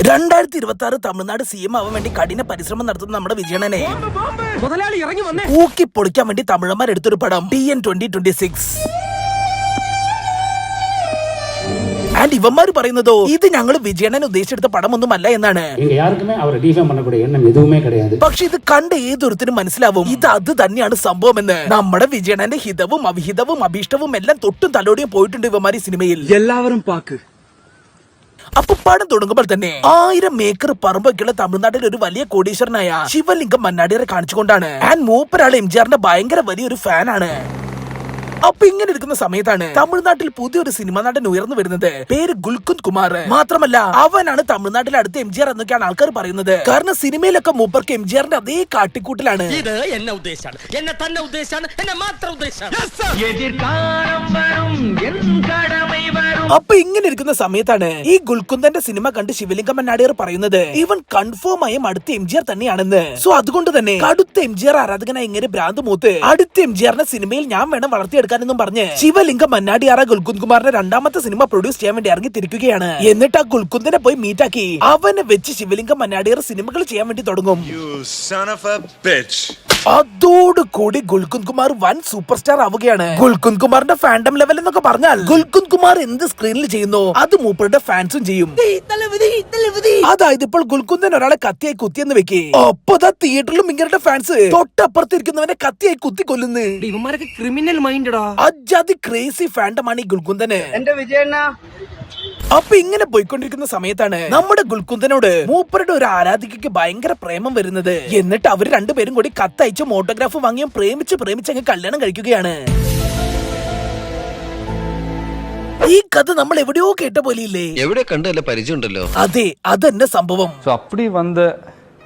2026 Tamil Nadu CM ആവാൻ വേണ്ടി കഠിന പരിശ്രമം നടത്തുന്ന നമ്മുടെ വിജയണ്ണനെ ഊക്കി പൊളിക്കാൻ വേണ്ടി തമിഴന്മാരെടുത്തൊരു പടം TN 2026. ആൻഡ് ഇവന്മാര് പറയുന്നതോ ഇത് ഞങ്ങൾ വിജയണ്ണൻ ഉദ്ദേശിച്ചെടുത്ത പടമൊന്നുമല്ല എന്നാണ്. പക്ഷെ ഇത് കണ്ട ഏതൊരുത്തിനും മനസ്സിലാവും ഇത് അത് തന്നെയാണ് സംഭവം എന്ന്. നമ്മുടെ വിജയണ്ണന്റെ ഹിതവും അവിഹിതവും അഭീഷ്ടവും എല്ലാം തൊട്ടും തലോടിയും പോയിട്ടുണ്ട് ഇവന്മാര് സിനിമയിൽ. എല്ലാവരും പാക്ക്. അപ്പൊ പടം തുടങ്ങുമ്പോൾ തന്നെ 1000 ഏക്കർ പറമ്പൊക്കെയുള്ള തമിഴ്നാട്ടിൽ ഒരു വലിയ കോടീശ്വരനായ ശിവലിംഗം മന്നാടിയറെ കാണിച്ചുകൊണ്ടാണ്. ആൻഡ് മൂപ്പരാൾ MGRന്റെ ഭയങ്കര വലിയൊരു ഫാനാണ്. അപ്പൊ ഇങ്ങനെ എടുക്കുന്ന സമയത്താണ് തമിഴ്നാട്ടിൽ പുതിയൊരു സിനിമ നടൻ ഉയർന്നു വരുന്നത്. പേര് ഗുൽകുന്ദ് കുമാർ. മാത്രമല്ല അവനാണ് തമിഴ്നാട്ടിലെ അടുത്ത MGR എന്നൊക്കെയാണ് ആൾക്കാർ പറയുന്നത്. കാരണം സിനിമയിലൊക്കെ മൂപ്പർക്ക് MGRന്റെ അതേ കാട്ടിക്കൂട്ടിലാണ്. അപ്പൊ ഇങ്ങനെ ഇരിക്കുന്ന സമയത്താണ് ഈ ഗുൽകുന്ദന്റെ സിനിമ കണ്ട് ശിവലിംഗം മന്നാടിയർ പറയുന്നത് ഇവൻ കൺഫേം ആയും അടുത്ത MGR തന്നെയാണെന്ന്. സോ അതുകൊണ്ട് തന്നെ കടുത്ത MGR ആരാധകനായ ഇങ്ങനെ ഭ്രാന്ത് മൂത്ത് അടുത്ത MGRന്റെ സിനിമയിൽ ഞാൻ വേണം വളർത്തിയെടുക്കാനെന്നും പറഞ്ഞ് ശിവലിംഗം മന്നാടിയാറ ഗുൽകുന്ദ് കുമാറിന്റെ രണ്ടാമത്തെ സിനിമ പ്രൊഡ്യൂസ് ചെയ്യാൻ വേണ്ടി ഇറങ്ങി തിരിക്കുകയാണ്. എന്നിട്ട് ആ ഗുൽകുന്ദനെ പോയി മീറ്റാക്കി അവനെ വെച്ച് ശിവലിംഗം മന്നാടിയാർ സിനിമകൾ ചെയ്യാൻ വേണ്ടി തുടങ്ങും. അതോടുകൂടി ഗുൽകുന്ദ് കുമാർ വൻ സൂപ്പർ സ്റ്റാർ ആവുകയാണ്. ഗുൽകുന്ദ് കുമാറിന്റെ ഫാൻഡം ലെവൽ എന്നൊക്കെ പറഞ്ഞാൽ ഗുൽകുന്ദ് കുമാർ എന്ത് സ്ക്രീനിൽ ചെയ്യുന്നു അത് മൂപ്പരുടെ ഫാൻസും ചെയ്യും. അതായത് ഇപ്പോൾ ഗുൽകുന്ദൻ ഒരാളെ കത്തിയായി കുത്തിയെന്ന് വെക്കേ, അപ്പൊ തിയേറ്ററിലും ഇങ്ങനത്തെ ഫാൻസ് തൊട്ടപ്പുറത്തിരിക്കുന്നവനെ കത്തിയായി കുത്തി കൊല്ലുന്നു. ക്രിമിനൽ മൈൻഡാ. അജാതി ക്രേസി ഫാൻഡമാണ് ഈ ഗുൽകുന്ദന്. എന്റെ വിജയണ്ണ. അപ്പൊ ഇങ്ങനെ പോയിക്കൊണ്ടിരിക്കുന്ന സമയത്താണ് നമ്മുടെ ഗുൽകുന്ദനോട് മൂപ്പരുടെ ഒരു ആരാധികയ്ക്ക് ഭയങ്കര പ്രേമം വരുന്നത്. എന്നിട്ട് അവര് രണ്ടുപേരും കൂടി കത്തയച്ചും ഓട്ടോഗ്രാഫ് വാങ്ങിയും പ്രേമിച്ച് അങ്ങ് കല്യാണം കഴിക്കുകയാണ്. ഈ കഥ നമ്മൾ എവിടെയോ കേട്ട പോലെയില്ലേ, എവിടെ കണ്ടല്ല പരിചയമുണ്ടല്ലോ. അതെ അതെന്നെ സംഭവം. அப்படி வந்த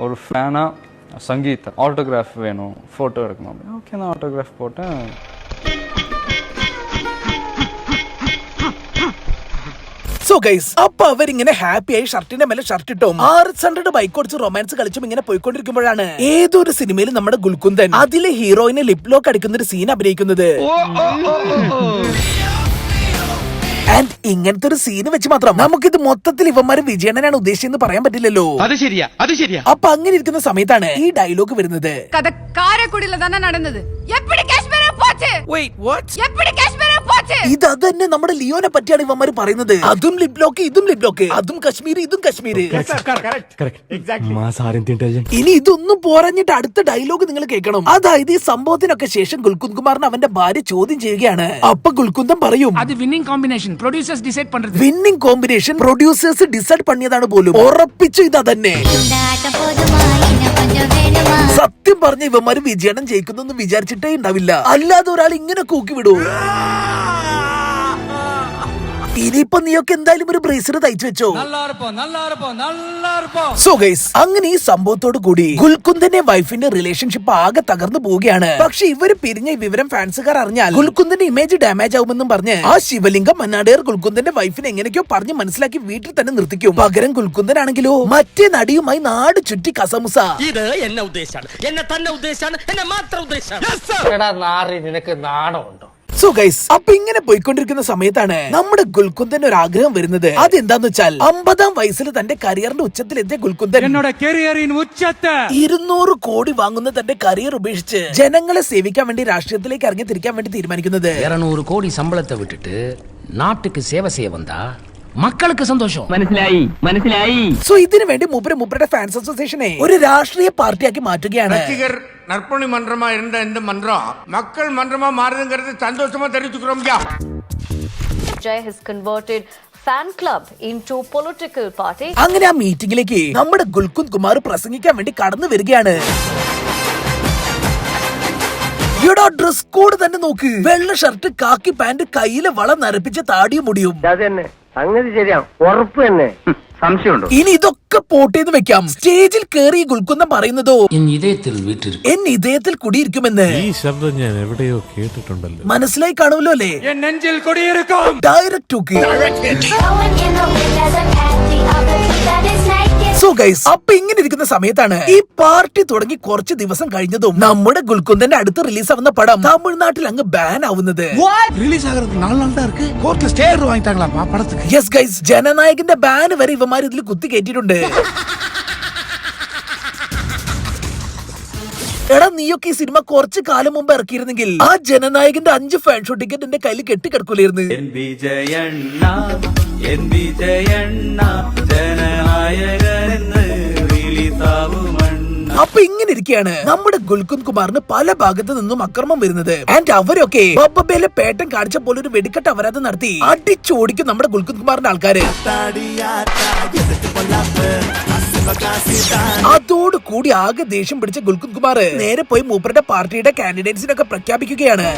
ஒரு ஃபேனா சங்கீதா ஆட்டோகிராஃப் வேணும், ஃபோட்டோ எடுக்கணும். ஓகே நான் ஆட்டோகிராஃப் போட்டேன். സോ ഗൈസ് അപ്പൊ അവരിങ്ങനെ ഹാപ്പിയായി ഷർട്ടിന്റെ മേലെ ഷർട്ട് ഇട്ടും RX100 ബൈക്ക് ഓടിച്ച് റൊമാൻസ് കളിച്ചും ഇങ്ങനെ പോയിക്കൊണ്ടിരിക്കുമ്പോഴാണ് ഏതൊരു സിനിമയിൽ നമ്മുടെ ഗുൽകുന്ദൻ അതിലെ ഹീറോയിനെ ലിപ് ലോക്ക് അടിക്കുന്ന ഒരു സീൻ അഭിനയിക്കുന്നത്. ആൻഡ് ഇങ്ങനത്തെ ഒരു സീന് വെച്ച് മാത്രം നമുക്കിത് മൊത്തത്തിൽ ഇവന്മാര് വിജയണ്ണനാണ് ഉദ്ദേശിച്ചെന്ന് പറയാൻ പറ്റില്ലല്ലോ. അത് ശരിയാ. അപ്പൊ അങ്ങനെ ഇരിക്കുന്ന സമയത്താണ് ഈ ഡയലോഗ് വരുന്നത്. ഇത് അത് തന്നെ നമ്മുടെ ലിയോനെ പറ്റിയാണ് ഇവന്മാര് പറയുന്നത്. അതും ലിപ് ലോക്ക് ഇതും ലിപ് ലോക്ക്, അതും കശ്മീർ ഇതും കശ്മീർ. ഇനി ഇതൊന്നും പോരാഞ്ഞിട്ട് അടുത്ത ഡയലോഗ് നിങ്ങൾ കേൾക്കണം. അതായത് ഈ സംഭവത്തിനൊക്കെ ശേഷം ഗുൽകുന്ദ് കുമാറിന് അവന്റെ ഭാര്യ ചോദ്യം ചെയ്യുകയാണ്. അപ്പൊ ഗുൽകുന്ദൻ പറയും അത് വിന്നിംഗ് കോമ്പിനേഷൻ പ്രൊഡ്യൂസേഴ്സ് ഡിസൈഡ് പண்றது. വിന്നിംഗ് കോമ്പിനേഷൻ പ്രൊഡ്യൂസേഴ്സ് ഡിസൈഡ് പണിയതാണ് പോലും. ഉറപ്പിച്ചു ഇതാ തന്നെ. സത്യം പറഞ്ഞ ഇവന്മാര് വിജയണ്ണൻ ജയിക്കുന്നൊന്നും വിചാരിച്ചിട്ടേ ഉണ്ടാവില്ല. അല്ലാതെ ഒരാൾ ഇങ്ങനെ കൂക്കി വിടൂ. ഇനിയിപ്പോ നീയൊക്കെ എന്തായാലും ഒരു ബ്രേസർ തയ്ച്ചു വെച്ചോ. സോ ഗൈസ് അങ്ങനെ ഈ സംഭവത്തോട് കൂടി ഗുൽകുന്ദന്റെ വൈഫിന്റെ റിലേഷൻഷിപ്പ് ആകെ തകർന്നു പോവുകയാണ്. പക്ഷെ ഇവര് പിരിഞ്ഞ ഈ വിവരം ഫാൻസുകാർ അറിഞ്ഞാൽ ഗുൽകുന്ദന്റെ ഇമേജ് ഡാമേജ് ആവുമെന്നും പറഞ്ഞ് ആ ശിവലിംഗം മന്നാടിയർ ഗുൽകുന്ദന്റെ വൈഫിനെ എങ്ങനെയൊക്കെയോ പറഞ്ഞ് മനസ്സിലാക്കി വീട്ടിൽ തന്നെ നിർത്തിക്കും. പകരം ഗുൽകുന്ദനാണെങ്കിലോ മറ്റേ നടിയുമായി നാട് ചുറ്റി കസമുസ. ഇത് എന്നെ ഉദ്ദേശാണ്, എന്നെ തന്നെ ഉദ്ദേശാണ്, എന്നെ മാത്രം ഉദ്ദേശാണ്. നിനക്ക് നാണമുണ്ടോ? സോ ഗൈസ് അപ്പൊ ഇങ്ങനെ പോയിക്കൊണ്ടിരിക്കുന്ന സമയത്താണ് നമ്മുടെ ഗുൽകുന്ദൻ ഒരു ആഗ്രഹം വരുന്നത്. അതെന്താന്ന് വെച്ചാൽ 50-ാം വയസ്സിൽ തന്റെ കരിയറിന്റെ ഉച്ചത്തിലെത്തിയ ഗുൽകുന്ദൻ 200 കോടി വാങ്ങുന്ന തന്റെ കരിയർ ഉപേക്ഷിച്ച് ജനങ്ങളെ സേവിക്കാൻ വേണ്ടി രാഷ്ട്രീയത്തിലേക്ക് ഇറങ്ങി തിരിക്കാൻ വേണ്ടി തീരുമാനിക്കുന്നത്. 200 കോടി സമ്പളത്തെ വിട്ടിട്ട് നാട്ടുക്ക് സേവ ചെയ്യ വന്നാ മക്കൾക്ക് സന്തോഷം. മനസ്സിലായി. സോ ഇതിനു വേണ്ടി മൂപ്പരുടെ ഫാൻസ് അസോസിയേഷനെ ഒരു രാഷ്ട്രീയ പാർട്ടിയാക്കി മാറ്റുകയാണ്. நற்பணி மன்றமா இருந்த இந்த மன்றம் மக்கள் மன்றமா மாறுதுங்கிறது சந்தோஷமா தெரிவிச்சுக்கிறோம். Jay has converted fan club into political party. അങ്ങനെ ആ മീറ്റിംഗിലേക്ക് നമ്മുടെ ഗുൽകുന്ദ് കുമാർ പ്രസംഗിക്കാൻ വേണ്ടി കടന്നു വരികയാണ്. ഇവിടെ ഡ്രസ് കോഡ് തന്നെ നോക്ക്. വെള്ള ഷർട്ട്, കാക്കി പാന്റ്, കയ്യിലെ വള നരപ്പിച്ച താടിയും മുടിയും. സംഗതി ശരിയാ, ഉറപ്പ് തന്നെ. സംശയമുണ്ടോ? ഇനി ഇതൊക്കെ പോട്ടേന്ന് വെക്കാം. സ്റ്റേജിൽ കയറി ഗുൽകുന്ദൻ പറയുന്നതോ എൻ ഇതയത്തിൽ കുടിയിരിക്കുമെന്ന്. ഈ ശബ്ദം ഞാൻ എവിടെയോ കേട്ടിട്ടുണ്ടല്ലോ. മനസ്സിലായി കാണുമല്ലോ അല്ലേ? നെഞ്ചിൽ കുടിയിരിക്കും. ഡയറക്റ്റ്. സോ ഗൈസ്, അപ്പൊ ഇങ്ങനെ ഇരിക്കുന്ന സമയത്താണ് ഈ പാർട്ടി തുടങ്ങി കുറച്ച് ദിവസം കഴിഞ്ഞതും നമ്മുടെ ഗുൽകുന്ദന്റെ അടുത്ത് റിലീസ് ആവുന്ന പടം തമിഴ്നാട്ടിൽ അങ്ങ് ബാൻ ആവുന്നത്. ரிலீஸ் ஆகிறதுக்கு 4 நாள் தான் இருக்கு. கோர்ட்ல ஸ்டே ஆர்டர் வாங்கிட்டாங்களாப்பா படத்துக்கு. യെസ് ഗൈസ്, ജനനായകന്റെ ബാൻ വരെ ഇവന്മാർ ഇതിൽ കുത്തി കയറ്റിയിട്ടുണ്ട്. എടാ, നീയൊക്കെ ഈ സിനിമ കുറച്ചു കാലം മുമ്പ് ഇറക്കിയിരുന്നെങ്കിൽ ആ ജനനായകന്റെ 5 ഫാൻ ഷോ ടിക്കറ്റ് എന്റെ കയ്യിൽ കെട്ടിക്കിടക്കൂലായിരുന്നു. അപ്പൊ ഇങ്ങനെ ഇരിക്കുകയാണ് നമ്മുടെ ഗുൽകുന്ദ് കുമാറിന് പല ഭാഗത്ത് നിന്നും അക്രമം വരുന്നത്. ആൻഡ് അവരൊക്കെ ബൊബ്ബയിലെ പേട്ടൻ കാണിച്ച പോലെ ഒരു വെടിക്കെട്ട് അപരാധം നടത്തി അടിച്ചോടിക്കും നമ്മുടെ ഗുൽകുന്ദ് കുമാറിന്റെ ആൾക്കാര്. അതോടുകൂടി ആകെ ദേഷ്യം പിടിച്ച ഗുൽകുന്ദ് കുമാർ നേരെ പോയി മൂപ്പരുടെ പാർട്ടിയുടെ കാൻഡിഡേറ്റ്സിനൊക്കെ പ്രഖ്യാപിക്കുകയാണ്.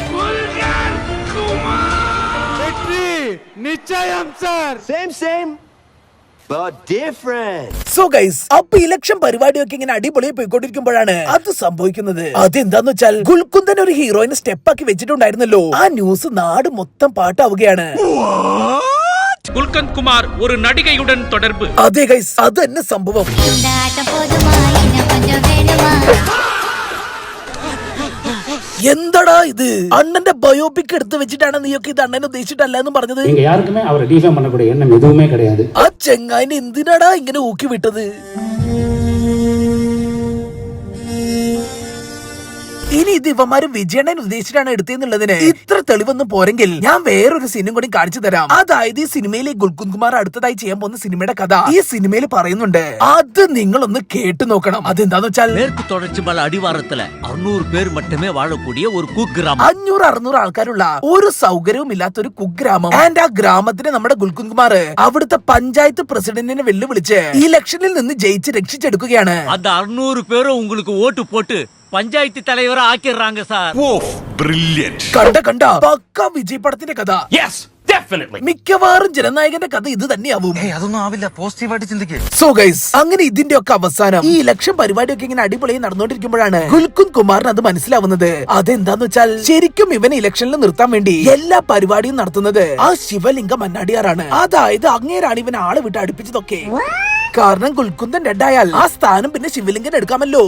സോ ഗൈസ്, അപ്പൊ ഇലക്ഷൻ പരിപാടിയൊക്കെ ഇങ്ങനെ അടിപൊളിയായി പോയിക്കൊണ്ടിരിക്കുമ്പോഴാണ് അത് സംഭവിക്കുന്നത്. അതെന്താന്ന് വെച്ചാൽ ഗുൽകുന്ദൻ ഒരു ഹീറോയിനെ സ്റ്റെപ്പാക്കി വെച്ചിട്ടുണ്ടായിരുന്നല്ലോ. ആ ന്യൂസ് നാട് മൊത്തം പാട്ടാവുകയാണ്. குல்கந்த் குமார் ஒரு நடிகையுடன் தொடர்பு. അതെ ഗൈസ്, അത് തന്നെ സംഭവം. എന്തടാ ഇത്? അണ്ണന്റെ ബയോപിക് എടുത്ത് വെച്ചിട്ടാണ് നീയൊക്കെ ഇത് അണ്ണനെ ഉദ്ദേശിച്ചിട്ടല്ല എന്ന് പറഞ്ഞത്? யாருக்குமே அவரை டிஃபேம் பண்ணக்கூடிய எண்ணம் எதுவுமே கிடையாது. ആ ചെങ്ങായിനെ എന്തിനാടാ ഇങ്ങനെ ഊക്കി വിട്ടത്? ഇനി ഇത് ഇവന്മാര് വിജയണ്ണൻ ഉദ്ദേശിച്ചിട്ടാണ് എടുത്തെന്നുള്ളതിന് ഇത്ര തെളിവൊന്നും പോരെങ്കിൽ ഞാൻ വേറൊരു സിനിമ കൂടി കാണിച്ചു തരാം. അതായത് ഈ സിനിമയിലെ ഗുൽകുന്ദ് കുമാർ അടുത്തതായി ചെയ്യാൻ പോകുന്ന സിനിമയുടെ കഥ ഈ സിനിമയിൽ പറയുന്നുണ്ട്. അത് നിങ്ങളൊന്ന് കേട്ടു നോക്കണം. അതെന്താന്ന് വെച്ചാൽ மேற்கு தொடர்ச்சி மலை அடிவாரத்துல 600 பேர் மட்டுமே வாழக்கூடிய ஒரு குக்கிராமம். 500-600 ആൾക്കാരുള്ള ഒരു സൗകര്യവും ഇല്ലാത്ത ഒരു കുഗ്രാമം. ആൻഡ് ആ ഗ്രാമത്തിന് നമ്മുടെ ഗുൽകുന്ദ് കുമാർ അവിടുത്തെ പഞ്ചായത്ത് പ്രസിഡന്റിനെ വെല്ലുവിളിച്ച് ഇലക്ഷനിൽ നിന്ന് ജയിച്ച് രക്ഷിച്ചെടുക്കുകയാണ്. அந்த 600 பேரும் உங்களுக்கு ஓட்டு போட்டு பஞ்சாயத்து தலைவரை ஆக்கிடுறாங்க சார். കണ്ട പക്ക വിജയ് പടത്തിന്റെ കഥ. മിക്കവാറും ജനനായകന്റെ കഥ ഇത് തന്നെയാവും. അതൊന്നും ആവില്ല, പോസിറ്റീവായിട്ട് ചിന്തിക്ക്. സോ ഗൈസ്, അങ്ങനെ ഇതിന്റെ ഒക്കെ അവസാനം ഈ ഇലക്ഷൻ പരിപാടിയൊക്കെ ഇങ്ങനെ അടിപൊളിയായി നടന്നുകൊണ്ടിരിക്കുമ്പോഴാണ് ഗുൽകുന്ദ് കുമാറിന് അത് മനസ്സിലാവുന്നത്. അതെന്താന്ന് വെച്ചാൽ ശരിക്കും ഇവനെ ഇലക്ഷനിൽ നിർത്താൻ വേണ്ടി എല്ലാ പരിപാടിയും നടത്തുന്നത് ആ ശിവലിംഗം മന്നാടിയാറാണ്. അതായത് അങ്ങേരാണ് ഇവൻ ആളെ വിട്ട് അടുപ്പിച്ചതൊക്കെ. കാരണം ഗുൽകുന്ദൻ ഡെഡായാൽ ആ സ്ഥാനം പിന്നെ ശിവലിംഗൻ എടുക്കാമല്ലോ.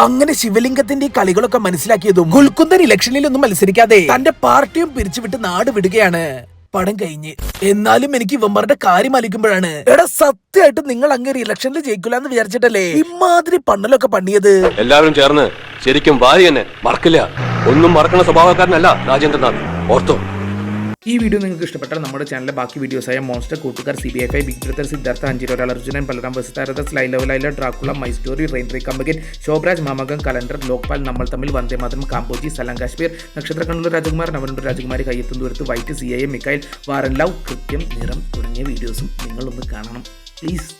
അങ്ങനെ ശിവലിംഗത്തിന്റെ ഈ കളികളൊക്കെ മനസ്സിലാക്കിയതും ഗുൽകുന്ദൻ ഇലക്ഷനിലൊന്നും മത്സരിക്കാതെ തന്റെ പാർട്ടിയും പിരിച്ചുവിട്ട് നാട് വിടുകയാണ്. പടം കഴിഞ്ഞ്. എന്നാലും എനിക്ക് ഇവന്മാരുടെ കാര്യം ആലോചിക്കുമ്പോഴാണ്, എടാ സത്യമായിട്ട് നിങ്ങൾ അങ്ങനെ ഇലക്ഷനിൽ ജയിക്കില്ലാന്ന് വിചാരിച്ചിട്ടല്ലേ ഇമാതിരി പണ്ണലൊക്കെ പണിയത്? എല്ലാവരും ചേർന്ന് ശരിക്കും ഭാര്യ തന്നെ മറക്കില്ല. ഒന്നും മറക്കണ സ്വഭാവക്കാരനല്ല രാജേന്ദ്രനാഥ്, ഓർത്തോ. ഈ വീഡിയോ നിങ്ങൾക്ക് ഇഷ്ടപ്പെട്ടാൽ നമ്മുടെ ചാനലിലെ ബാക്കി വീഡിയോസായ മോൺസ്റ്റർ, കൂട്ടുകാർ, CBI5, ബിഗ് ബ്രദർ, സിദ്ധാർത്ഥ, അഞ്ചിരോ, അർജുനൻ, ബലറാം, വസുതാരത, സ്ലൈ ലെവലൈല, Dracula, my story, rain tree കമ്പകൻ, ശോഭരാജ്, മാമകം, കലണ്ടർ, ലോക്പാൽ, നമ്മൾ തമ്മിൽ, വന്ദേ മാതരം, കാമ്പോജി, സലാം കാശ്മീർ, നക്ഷത്ര കണ്ണൂർ രാജകുമാർ, നവനൂർ രാജകുമാരി, കയ്യെത്തും ദൂരത്ത്, വൈറ്റ്, CIA, മിക്കായിൽ, വാറൻ ലവ്, കൃത്യം, നിറം തുടങ്ങിയ വീഡിയോസും നിങ്ങളൊന്ന് കാണണം പ്ലീസ്.